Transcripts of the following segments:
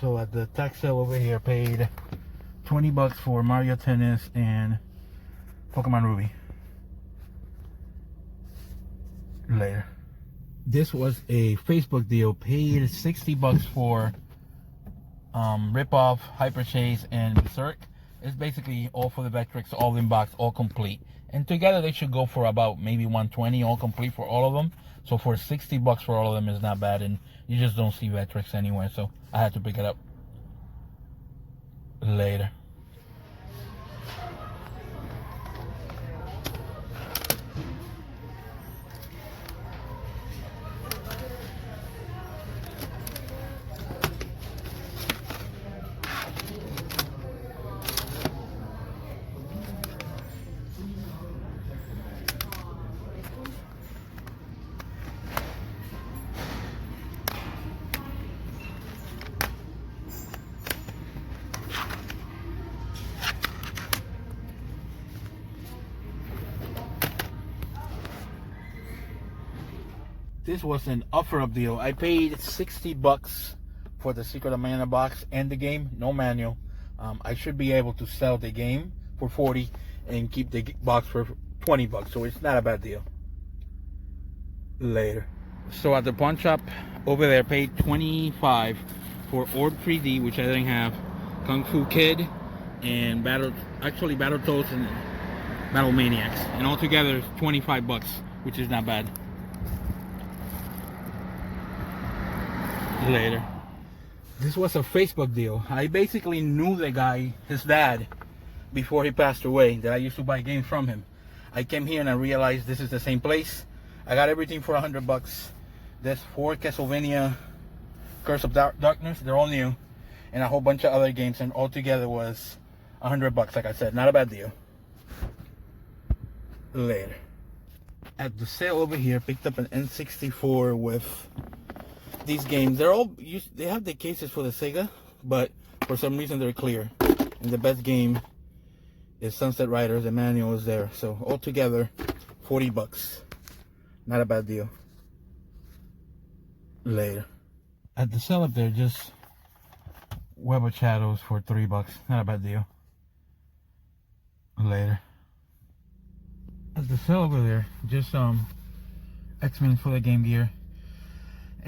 So at the tax sale over here, paid 20 bucks for Mario Tennis and Pokemon Ruby. Later. This was a Facebook deal. Paid 60 bucks for Ripoff, Hyper Chase, and Berserk. It's basically all for the Vectrex, all in box, all complete. And together they should go for about maybe 120, all complete for all of them. So for 60 bucks for all of them is not bad, and you just don't see Vectrex anywhere, so I had to pick it up. Later. This was an offer-up deal. I paid 60 bucks for the Secret of Mana box and the game, no manual. I should be able to sell the game for 40 and keep the box for 20 bucks, so it's not a bad deal. Later. So at the pawn shop over there, paid 25 for Orb 3D, which I didn't have, Kung Fu Kid, and Battletoads and Battle Maniacs, and altogether 25 bucks, which is not bad. Later. This was a Facebook deal. I basically knew the guy, his dad, before he passed away, that I used to buy games from him. I came here and I realized this is the same place. I got everything for 100 bucks. There's 4 Castlevania Curse of Darkness, they're all new, and a whole bunch of other games, and altogether was 100 bucks, like I said, not a bad deal. Later. At the sale over here, picked up an N64 with these games. They have the cases for the Sega, but for some reason they're clear. And the best game is Sunset Riders. The manual is there. So altogether, 40 bucks. Not a bad deal. Later. At the sale up there, just Web of Shadows for 3 bucks. Not a bad deal. Later. At the sale over there, just X-Men for the Game Gear,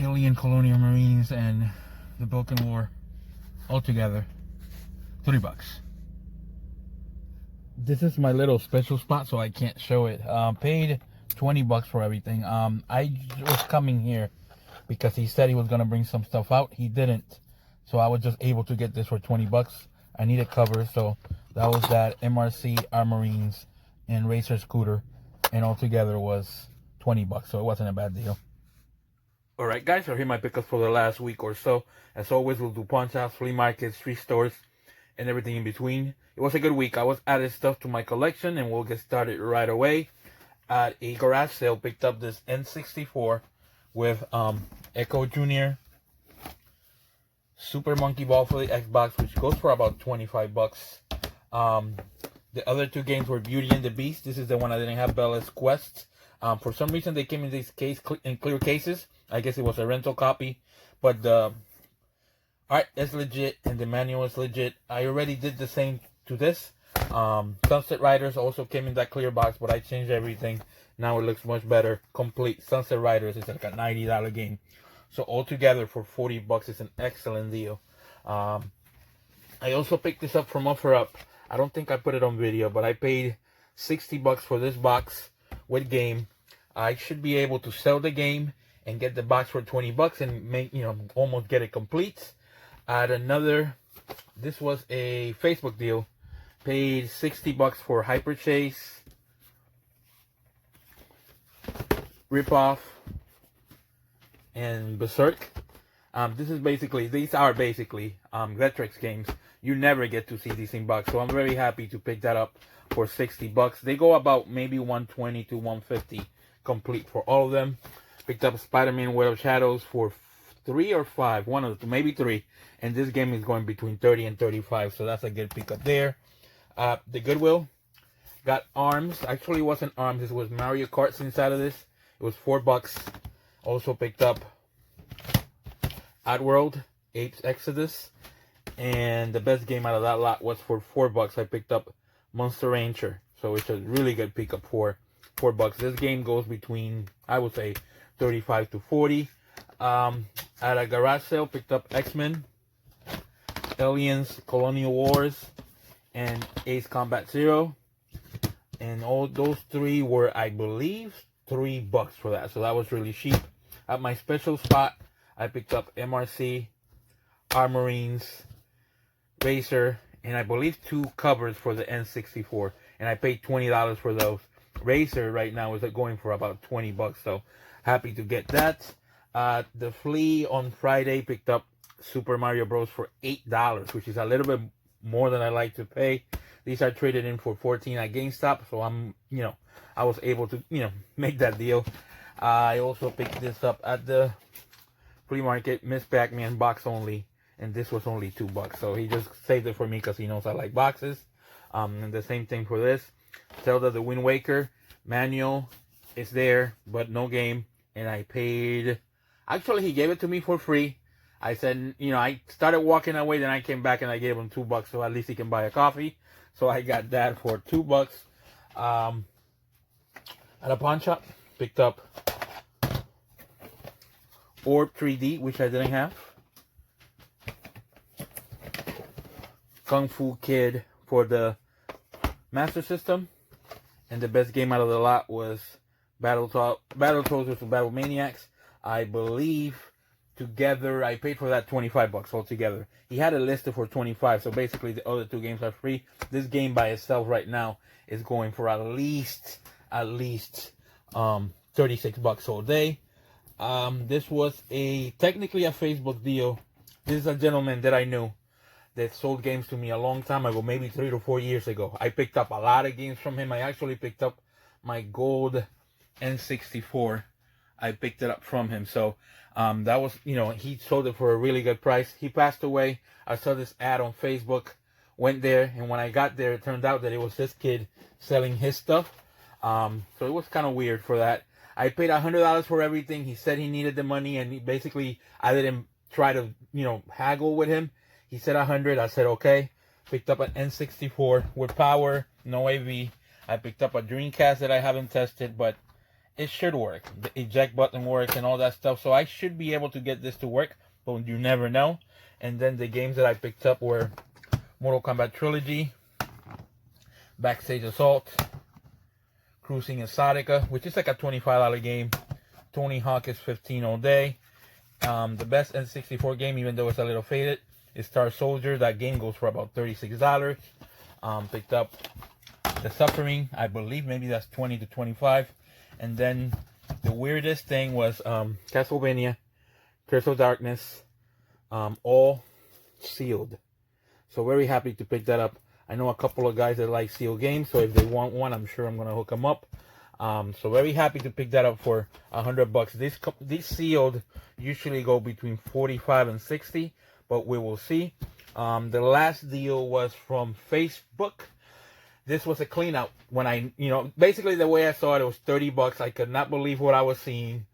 Alien Colonial Marines, and the Balkan War, all together 3 bucks. This is my little special spot, so I can't show it. Paid 20 bucks for everything. I was coming here because he said he was gonna bring some stuff out. He didn't, so I was just able to get this for 20 bucks. I needed cover, so that was that. MRC, our Marines, and Racer Scooter, and altogether was 20 bucks, so it wasn't a bad deal. Alright guys, so here are my pickups for the last week or so. As always, we'll do pawn shops, flea markets, street stores, and everything in between. It was a good week. I was adding stuff to my collection, and we'll get started right away. At a garage sale, picked up this N64 with Echo Jr. Super Monkey Ball for the Xbox, which goes for about 25 bucks. The other 2 games were Beauty and the Beast. This is the one I didn't have, Bella's Quest. For some reason, they came in this case in clear cases. I guess it was a rental copy, but the art is legit and the manual is legit. I already did the same to this. Sunset Riders also came in that clear box, but I changed everything. Now it looks much better. Complete. Sunset Riders is like a $90 game. So altogether for 40 bucks, it's an excellent deal. I also picked this up from OfferUp. I don't think I put it on video, but I paid 60 bucks for this box with game. I should be able to sell the game and get the box for 20 bucks and make, almost get it complete. At another, this was a Facebook deal. Paid 60 bucks for Hyper Chase, Ripoff, and Berserk. These are basically Vectrex games. You never get to see these in box, so I'm very happy to pick that up for 60 bucks. They go about maybe 120 to 150 complete for all of them. Picked up Spider-Man Web of Shadows for 3 or 5, one of the 2, maybe 3, and this game is going between 30 and 35, so that's a good pickup there. The Goodwill got Arms. Actually, it wasn't Arms. This was Mario Karts inside of this. It was 4 bucks. Also picked up Oddworld, Apes Exodus. And the best game out of that lot was for $4. I picked up Monster Rancher. So it's a really good pickup for $4. This game goes between, I would say, 35 to 40. At a garage sale, picked up X-Men, Aliens, Colonial Wars, and Ace Combat Zero. And all those three were, I believe, $3 for that. So that was really cheap. At my special spot, I picked up MRC, Armorines, Racer, and I believe 2 covers for the N64. And I paid $20 for those. Racer right now is going for about $20. So happy to get that. The Flea on Friday picked up Super Mario Bros. For $8, which is a little bit more than I like to pay. These are traded in for $14 at GameStop, so I was able to, make that deal. I also picked this up at the flea market, Miss Pac-Man box only, and this was only $2. So he just saved it for me because he knows I like boxes. And the same thing for this. Zelda the Wind Waker manual is there, but no game, and I paid. Actually, he gave it to me for free. I said, I started walking away, then I came back and I gave him $2, so at least he can buy a coffee. So I got that for $2. At a pawn shop, picked up Orb 3D, which I didn't have. Kung Fu Kid for the Master System. And the best game out of the lot was Battletoads vs. Battle Maniacs. I believe together I paid for that $25 altogether. He had it listed for $25, so basically the other 2 games are free. This game by itself right now is going for at least $36 all day. This was technically a Facebook deal. This is a gentleman that I knew that sold games to me a long time ago, maybe 3 to 4 years ago. I picked up a lot of games from him. I actually picked up my gold N64. I picked it up from him. So that was, he sold it for a really good price. He passed away. I saw this ad on Facebook, went there, and when I got there, it turned out that it was this kid selling his stuff. So it was kind of weird for that. I paid $100 for everything. He said he needed the money, and I didn't try to, haggle with him. He said $100. I said okay. Picked up an N64 with power, no AV. I picked up a Dreamcast that I haven't tested, but it should work. The eject button works and all that stuff. So I should be able to get this to work, but you never know. And then the games that I picked up were Mortal Kombat Trilogy, Backstage Assault, Cruising Exotica, which is like a $25 game. Tony Hawk is $15 all day. The best N64 game, even though it's a little faded, is Star Soldier. That game goes for about $36. Picked up The Suffering. I believe maybe that's $20 to $25. And then the weirdest thing was Castlevania, Curse of Darkness, all sealed. So very happy to pick that up. I know a couple of guys that like sealed games, so if they want one, I'm sure I'm going to hook them up. So very happy to pick that up for $100. These sealed usually go between 45 and 60, but we will see. The last deal was from Facebook. This was a clean out. When basically the way I saw it, it was $30. I could not believe what I was seeing.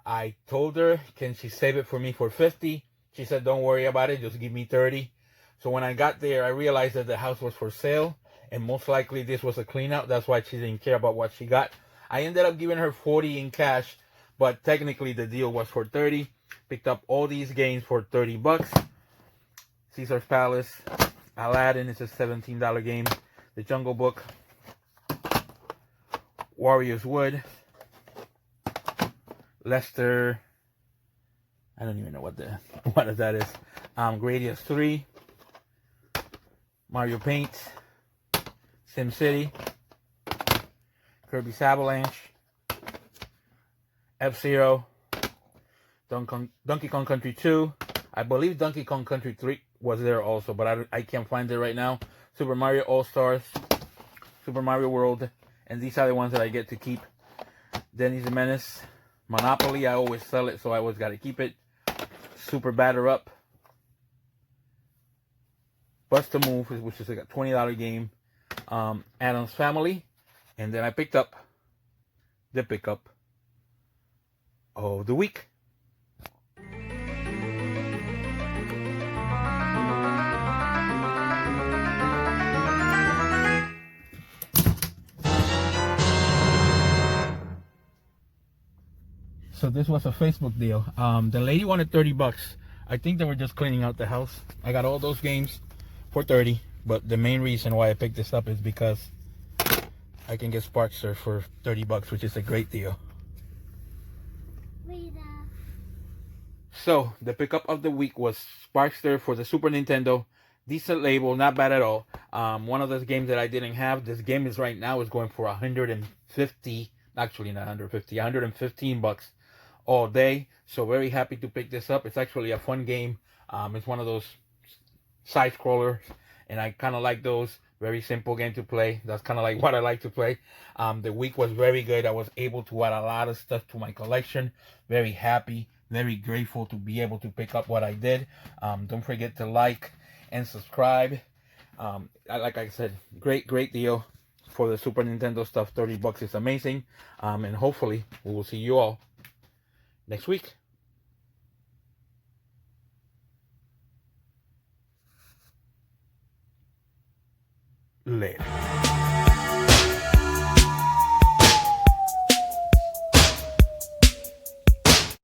I told her, can she save it for me for 50? She said, don't worry about it, just give me 30. So when I got there, I realized that the house was for sale, and most likely this was a clean out. That's why she didn't care about what she got. I ended up giving her 40 in cash, but technically the deal was for 30. Picked up all these games for $30. Caesar's Palace, Aladdin is a $17 game. The Jungle Book, Warriors Wood, Lester, I don't even know what that is. Gradius 3, Mario Paint, SimCity, Kirby's Avalanche, F-Zero, Donkey Kong Country 2. I believe Donkey Kong Country 3 was there also, but I can't find it right now. Super Mario All-Stars, Super Mario World, and these are the ones that I get to keep. Denny's the Menace, Monopoly, I always sell it, so I always got to keep it. Super Batter Up, Bust a Move, which is like a $20 game. Addams Family, and then I picked up the pickup of the week. So this was a Facebook deal. The lady wanted 30 bucks. I think they were just cleaning out the house. I got all those games for 30, but the main reason why I picked this up is because I can get Sparkster for 30 bucks, which is a great deal. So the pickup of the week was Sparkster for the Super Nintendo. Decent label, not bad at all. One of those games that I didn't have. This game is right now is going for 150, actually not 150, 115 bucks all day. So very happy to pick this up. It's actually a fun game. It's one of those side scrollers, and I kind of like those. Very simple game to play. That's kind of like what I like to play. The week was very good. I was able to add a lot of stuff to my collection. Very happy, very grateful to be able to pick up what I did. Don't forget to like and subscribe. Like I said, great deal for the Super Nintendo stuff. 30 bucks is amazing. And hopefully we will see you all next week. Later.